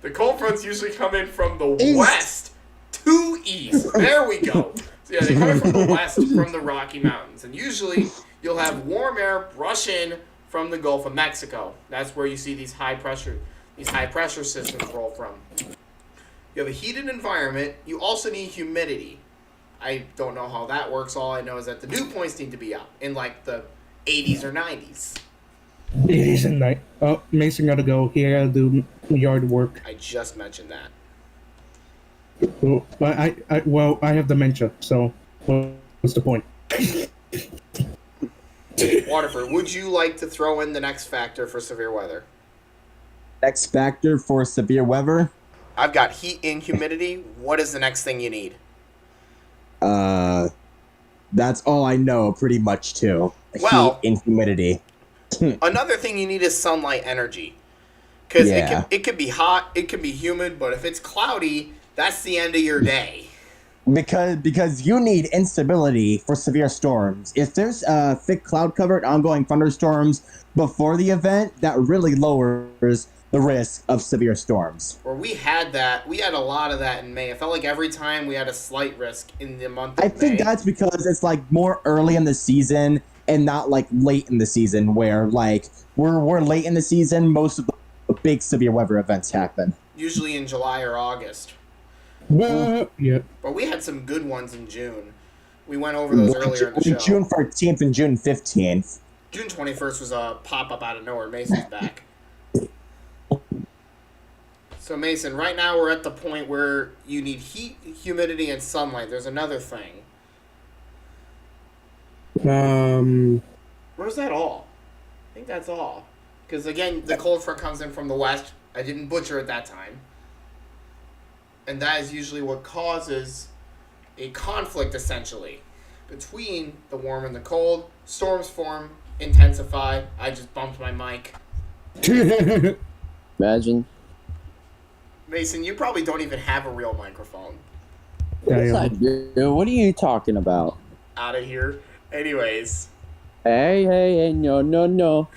Speaker 1: The cold fronts usually come in from the west to east. There we go. So yeah, they come in from the west, from the Rocky Mountains. And usually you'll have warm air brush in from the Gulf of Mexico. That's where you see these high pressure systems roll from. You have a heated environment. You also need humidity. I don't know how that works. All I know is that the dew points need to be up in like the 80s or 90s.
Speaker 2: 80s and 90s. Oh, Mason gotta go. He gotta do yard work.
Speaker 1: I just mentioned that.
Speaker 2: Well, I have dementia, so what's the point?
Speaker 1: Waterford, would you like to throw in the next factor for severe weather?
Speaker 3: Next factor for severe weather?
Speaker 1: I've got heat and humidity. What is the next thing you need?
Speaker 3: That's all I know, pretty much, too.
Speaker 1: Well,
Speaker 3: heat and humidity.
Speaker 1: Another thing you need is sunlight energy. Because it could be hot, it could be humid, but if it's cloudy, that's the end of your day.
Speaker 3: Because you need instability for severe storms. If there's thick cloud covered ongoing thunderstorms before the event, that really lowers the risk of severe storms.
Speaker 1: Or we had that. We had a lot of that in May. It felt like every time we had a slight risk in the month of May.
Speaker 3: I think that's because it's like more early in the season and not like late in the season where like we're late in the season. Most of the big severe weather events happen.
Speaker 1: Usually in July or August.
Speaker 2: Yeah.
Speaker 1: But we had some good ones in June. We went over those earlier in the show.
Speaker 3: June 13th and June 15th.
Speaker 1: June 21st was a pop-up out of nowhere. Mason's back. So, Mason, right now we're at the point where you need heat, humidity, and sunlight. There's another thing. Where's that all? I think that's all. Because, again, the cold front comes in from the west. I didn't butcher it that time. And that is usually what causes a conflict, essentially, between the warm and the cold. Storms form, intensify. I just bumped my mic.
Speaker 4: Imagine.
Speaker 1: Mason, you probably don't even have a real microphone.
Speaker 4: Yes, I do. What are you talking about?
Speaker 1: Out of here. Anyways.
Speaker 4: Hey, no. No.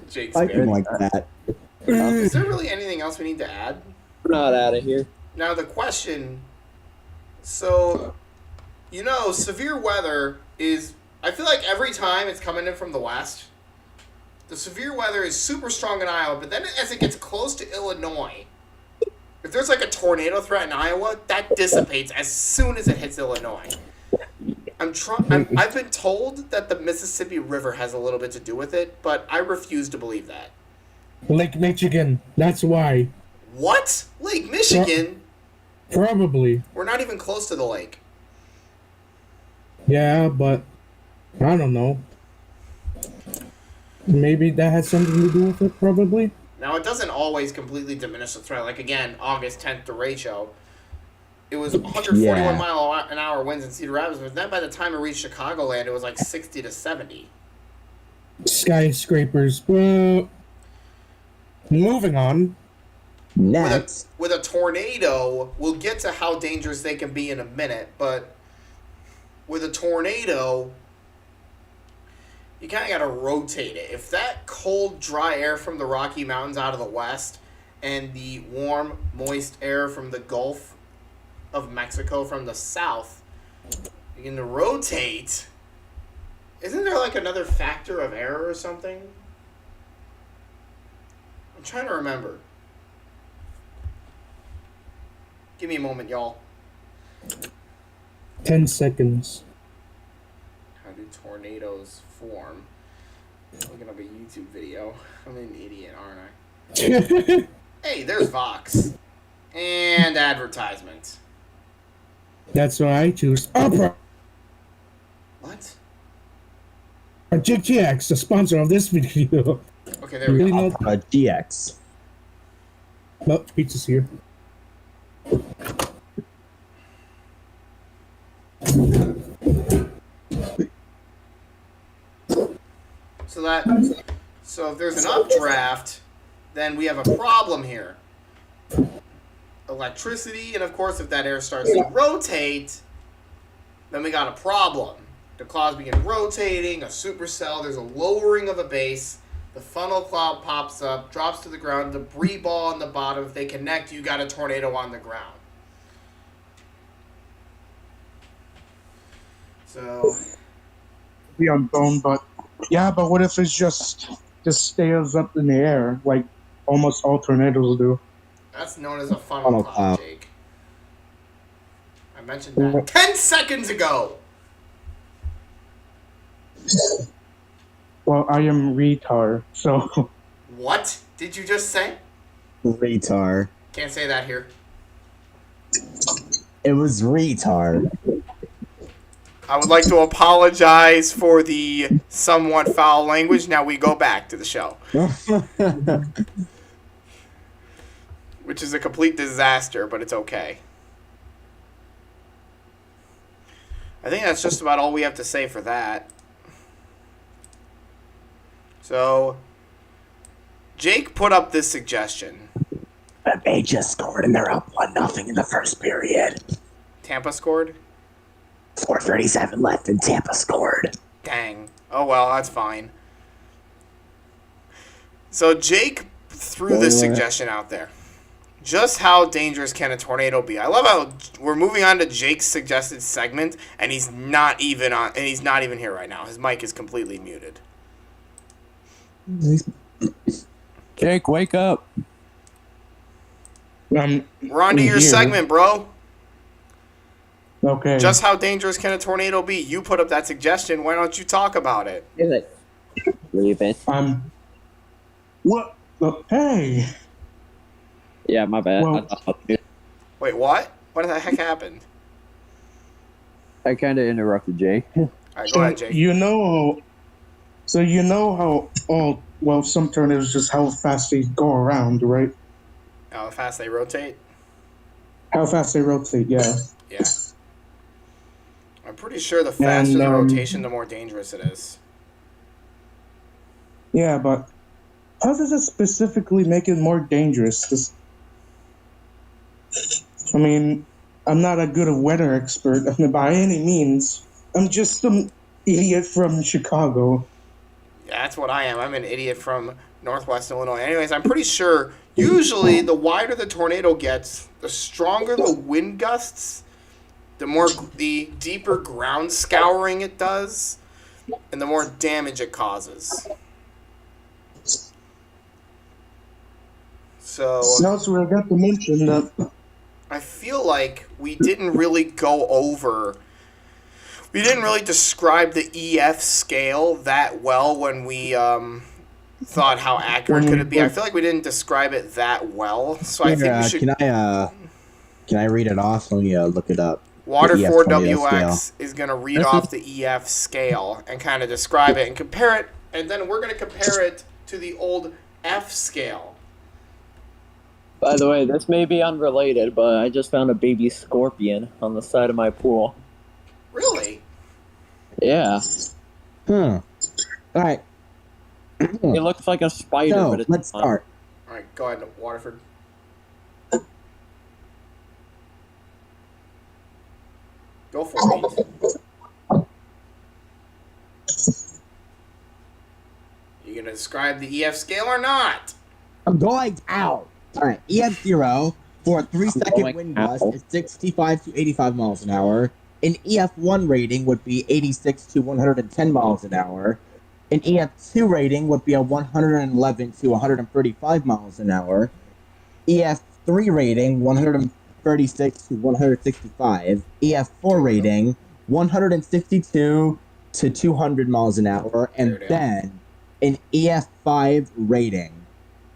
Speaker 1: Jake's
Speaker 3: I can
Speaker 1: bad.
Speaker 3: like that.
Speaker 1: Is there really anything else we need to add?
Speaker 4: We're not out of here.
Speaker 1: Now the question, so, severe weather is, I feel like every time it's coming in from the west, the severe weather is super strong in Iowa, but then as it gets close to Illinois, if there's like a tornado threat in Iowa, that dissipates as soon as it hits Illinois. I've been told that the Mississippi River has a little bit to do with it, but I refuse to believe that.
Speaker 2: Lake Michigan. That's why.
Speaker 1: What? Lake Michigan?
Speaker 2: Probably.
Speaker 1: We're not even close to the lake.
Speaker 2: Yeah, but I don't know. Maybe that has something to do with it, probably.
Speaker 1: Now, it doesn't always completely diminish the threat. Like, again, August 10th derecho, it was 141 mile an hour winds in Cedar Rapids, but then by the time it reached Chicagoland, it was like 60 to 70.
Speaker 2: Skyscrapers. Well, moving on.
Speaker 3: Next.
Speaker 1: With a tornado, we'll get to how dangerous they can be in a minute, but with a tornado, you kind of got to rotate it. If that cold, dry air from the Rocky Mountains out of the west and the warm, moist air from the Gulf of Mexico from the south begin to rotate, isn't there like another factor of error or something? I'm trying to remember. Give me a moment, y'all.
Speaker 2: 10 seconds.
Speaker 1: How do tornadoes form? Looking up a YouTube video. I'm an idiot, aren't I? Hey, there's Vox. And advertisement.
Speaker 2: That's why I choose Opera.
Speaker 1: What?
Speaker 2: GX, the sponsor of this video.
Speaker 1: Okay, there we
Speaker 2: Really
Speaker 1: go.
Speaker 2: not.
Speaker 3: GX.
Speaker 2: No, pizza's here.
Speaker 1: So if there's an updraft, then we have a problem here. Electricity, and of course if that air starts to rotate, then we got a problem. The clouds begin rotating, a supercell, there's a lowering of a base, the funnel cloud pops up, drops to the ground, debris ball on the bottom. If they connect, you got a tornado on the ground. So
Speaker 6: be on bone, but yeah, but what if it's just stays up in the air like almost all tornadoes do?
Speaker 1: that's known as a funnel cloud, Jake. I mentioned that 10 seconds ago.
Speaker 6: Well, I am retard, so
Speaker 1: What did you just say?
Speaker 3: Retard.
Speaker 1: Can't say that here.
Speaker 3: It was retard.
Speaker 1: I would like to apologize for the somewhat foul language. Now we go back to the show, which is a complete disaster, but it's okay. I think that's just about all we have to say for that. So, Jake put up this suggestion.
Speaker 3: But they just scored and they're up 1-0 in the first period.
Speaker 1: Tampa scored?
Speaker 3: 4:37 left and Tampa scored.
Speaker 1: Dang. Oh well, that's fine. So Jake threw this suggestion out there. Just how dangerous can a tornado be? I love how we're moving on to Jake's suggested segment, and he's not even here right now. His mic is completely muted.
Speaker 4: Jake, wake up.
Speaker 1: We're on to
Speaker 6: I'm
Speaker 1: your
Speaker 6: here.
Speaker 1: segment, bro.
Speaker 6: Okay.
Speaker 1: Just how dangerous can a tornado be? You put up that suggestion. Why don't you talk about it?
Speaker 4: Leave it.
Speaker 6: What? Hey.
Speaker 4: Yeah, my bad.
Speaker 6: Well-
Speaker 1: Wait, what? What the heck happened?
Speaker 4: I kind of interrupted Jake.
Speaker 1: All right, go ahead, Jake.
Speaker 6: You know how some tornadoes just how fast they go around, right?
Speaker 1: How fast they rotate?
Speaker 6: How fast they rotate, yeah.
Speaker 1: Yeah. I'm pretty sure the faster
Speaker 6: And,
Speaker 1: the rotation, the more dangerous it is.
Speaker 6: Yeah, but how does it specifically make it more dangerous? I mean, I'm not a good weather expert by any means. I'm just some idiot from Chicago.
Speaker 1: Yeah, that's what I am. I'm an idiot from Northwest Illinois. Anyways, I'm pretty sure usually the wider the tornado gets, the stronger the wind gusts, the deeper ground scouring it does, and the more damage it causes. So
Speaker 6: That's where I got to mention that.
Speaker 1: I feel like we didn't really describe the EF scale that well when we thought how accurate could it be. I feel like we didn't describe it that well, so I think we should.
Speaker 3: Can I read it off? Let me look it up.
Speaker 1: Water
Speaker 3: The EF
Speaker 1: 4
Speaker 3: tornado
Speaker 1: WX is going to read off the EF scale and kind of describe it and compare it, and then we're going to compare it to the old F scale.
Speaker 4: By the way, this may be unrelated, but I just found a baby scorpion on the side of my pool.
Speaker 1: Really?
Speaker 4: Yeah.
Speaker 3: All right.
Speaker 4: It looks like a spider,
Speaker 3: So
Speaker 4: but it's
Speaker 3: let's
Speaker 4: not.
Speaker 3: start.
Speaker 1: All right, go ahead, Waterford. Go for it. You gonna describe the EF scale or not?
Speaker 3: I'm going out. All right. EF0 for a 3-second
Speaker 4: going
Speaker 3: wind gust
Speaker 4: out.
Speaker 3: is 65 to 85 miles an hour. An EF1 rating would be 86 to 110 miles an hour. An EF2 rating would be a 111 to 135 miles an hour. EF3 rating 136 to 165. EF4 rating 162 to 200 miles an hour, and then an EF5 rating.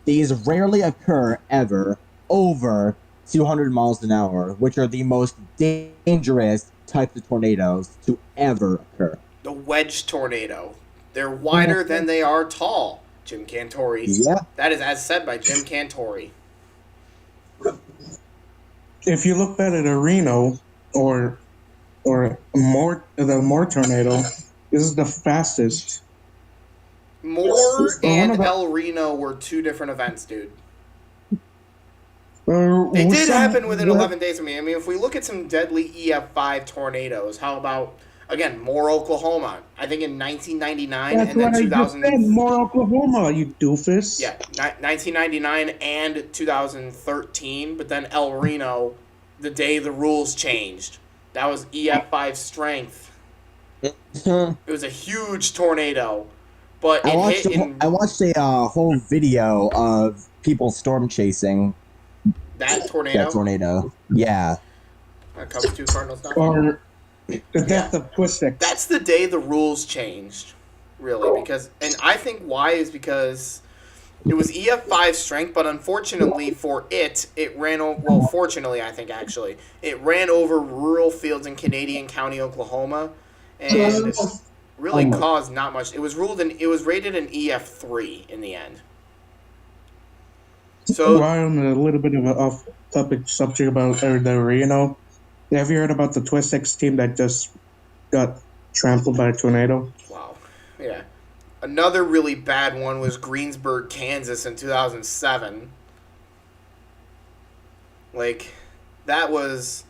Speaker 3: These rarely occur ever over 200 miles an hour, which are the most dangerous types of tornadoes to ever occur.
Speaker 1: The wedge tornado. They're wider than they are tall. Jim Cantori.
Speaker 3: Yeah.
Speaker 1: That is as said by Jim Cantori.
Speaker 6: If you look back at a Reno or the Moore tornado, this is the fastest.
Speaker 1: Moore and
Speaker 6: about-
Speaker 1: El Reno were two different events, dude. They
Speaker 6: With
Speaker 1: did
Speaker 6: some-
Speaker 1: happen within
Speaker 6: with-
Speaker 1: 11 days of me. I mean, if we look at some deadly EF5 tornadoes, how about, again, Moore, Oklahoma? I think in 1999
Speaker 6: That's
Speaker 1: and then
Speaker 6: what I just
Speaker 1: 2000.
Speaker 6: said, Moore, Oklahoma, you doofus.
Speaker 1: Yeah, 1999 and 2013, but then El Reno, the day the rules changed. That was EF5 strength. It was a huge tornado, but
Speaker 3: I
Speaker 1: it
Speaker 3: watched
Speaker 1: hit in
Speaker 3: I watched a whole video of people storm chasing
Speaker 1: that tornado.
Speaker 3: that tornado. Yeah.
Speaker 1: Cubs 2, Cardinals nothing.
Speaker 6: Or the death of Twistic.
Speaker 1: That's the day the rules changed, really, because, and I think why is because it was EF5 strength, but unfortunately for it ran over, well, fortunately, I think, actually, it ran over rural fields in Canadian County, Oklahoma, and really caused not much. It was rated an EF3 in the end. So,
Speaker 6: While on a little bit of an off-topic subject about the Reno, have you heard about the Twistic team that just got trampled by a tornado?
Speaker 1: wow, yeah. Another really bad one was Greensburg, Kansas in 2007. Like, that was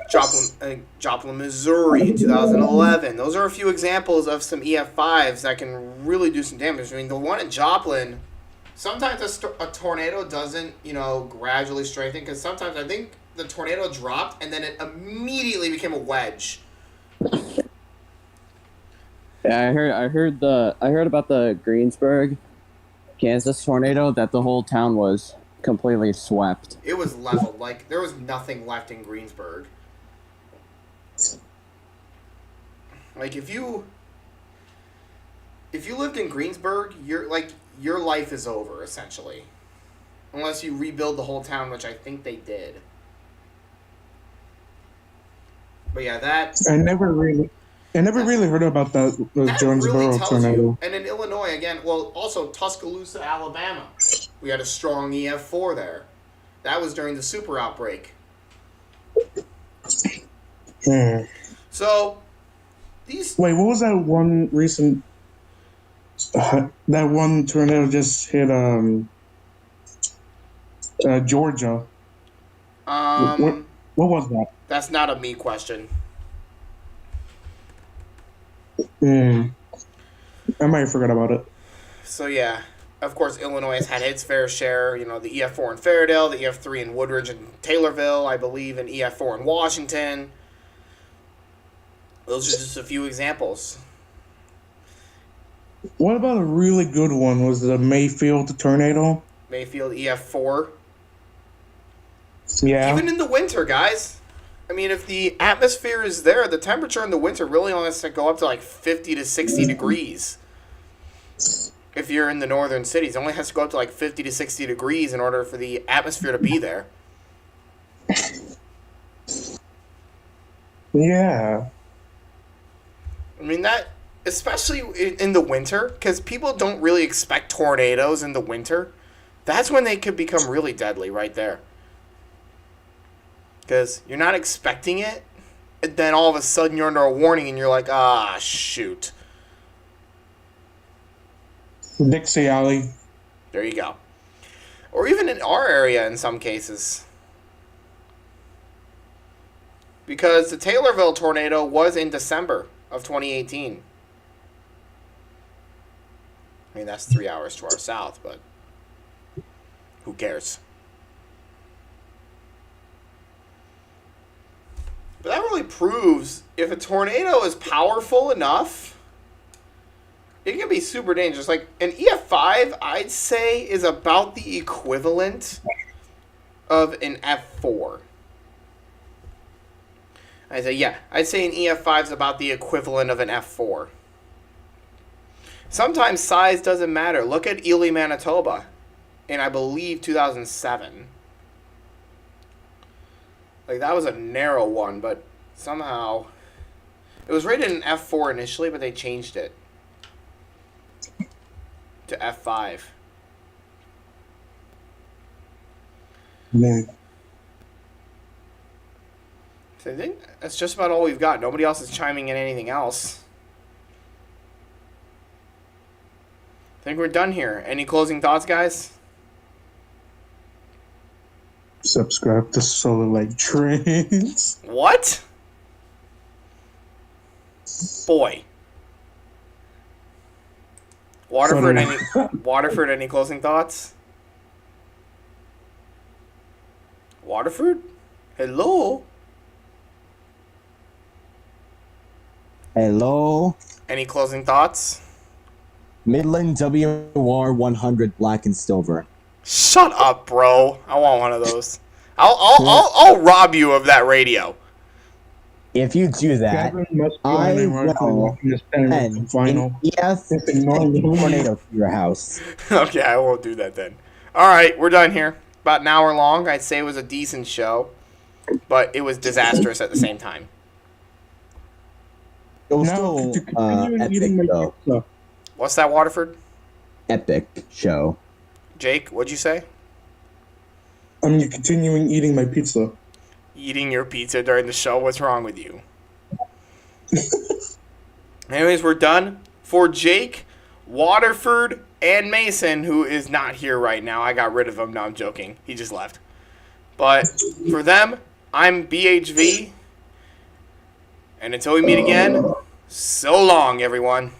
Speaker 1: Joplin, Missouri in 2011. Those are a few examples of some EF5s that can really do some damage. I mean, the one in Joplin, sometimes a tornado doesn't, gradually strengthen, because sometimes I think the tornado dropped and then it immediately became a wedge.
Speaker 4: Yeah, I heard about the Greensburg. Kansas tornado that the whole town was completely swept.
Speaker 1: It was leveled. Like, there was nothing left in Greensburg. Like, if you lived in Greensburg, your life is over, essentially. Unless you rebuild the whole town, which I think they did. But yeah, that...
Speaker 6: I never really heard about the
Speaker 1: That
Speaker 6: Jonesboro
Speaker 1: really tells
Speaker 6: Tornado.
Speaker 1: you. And in Illinois, again, well, also Tuscaloosa, Alabama. We had a strong EF4 there. That was during the super outbreak.
Speaker 6: Hmm.
Speaker 1: So, these...
Speaker 6: Wait, what was that one recent... that one tornado just hit Georgia. What was that?
Speaker 1: That's not a me question.
Speaker 6: I might have forgot about it.
Speaker 1: So, yeah. Of course, Illinois has had its fair share. You know, the EF4 in Fairdale, the EF3 in Woodridge and Taylorville, I believe, and EF4 in Washington. Those are just a few examples.
Speaker 6: What about a really good one? Was the Mayfield tornado?
Speaker 1: Mayfield EF4.
Speaker 6: Yeah.
Speaker 1: Even in the winter, guys. I mean, if the atmosphere is there, the temperature in the winter really only has to go up to like 50 to 60 degrees. If you're in the northern cities, it only has to go up to like 50 to 60 degrees in order for the atmosphere to be there.
Speaker 6: Yeah.
Speaker 1: I mean, that, especially in the winter, because people don't really expect tornadoes in the winter. That's when they could become really deadly right there. Because you're not expecting it, and then all of a sudden you're under a warning and you're like, ah, shoot.
Speaker 6: Dixie Alley.
Speaker 1: There you go. Or even in our area in some cases. Because the Taylorville tornado was in December of 2018. I mean, that's 3 hours to our south, but who cares? But that really proves if a tornado is powerful enough, it can be super dangerous. Like an EF5, I'd say, is about the equivalent of an F4. I'd say an EF5 is about the equivalent of an F4. Sometimes size doesn't matter. Look at Ely, Manitoba in, I believe, 2007. Like, that was a narrow one, but somehow... It was rated an F4 initially, but they changed it to F5.
Speaker 6: Man.
Speaker 1: So I think that's just about all we've got. Nobody else is chiming in anything else. I think we're done here. Any closing thoughts, guys?
Speaker 6: Subscribe to Solar Like Trains.
Speaker 1: What? Boy. Waterford, any closing thoughts? Waterford? Hello?
Speaker 3: Hello?
Speaker 1: Any closing thoughts?
Speaker 3: Midland WR 100 Black and Silver.
Speaker 1: Shut up, bro. I want one of those. I'll rob you of that radio.
Speaker 3: If you do that, I will send an EF tornado to your house.
Speaker 1: Okay, I won't do that then. All right, we're done here. About an hour long. I'd say it was a decent show, but it was disastrous at the same time.
Speaker 3: It was
Speaker 6: Now,
Speaker 3: still
Speaker 6: to continue eating
Speaker 3: epic,
Speaker 6: my
Speaker 3: though.
Speaker 6: pizza.
Speaker 1: What's that, Waterford?
Speaker 3: Epic show.
Speaker 1: Jake, what'd you say?
Speaker 6: I'm continuing eating my pizza.
Speaker 1: Eating your pizza during the show? What's wrong with you? Anyways, we're done. For Jake, Waterford, and Mason, who is not here right now. I got rid of him. No, I'm joking. He just left. But for them, I'm BHV. And until we meet again, so long, everyone.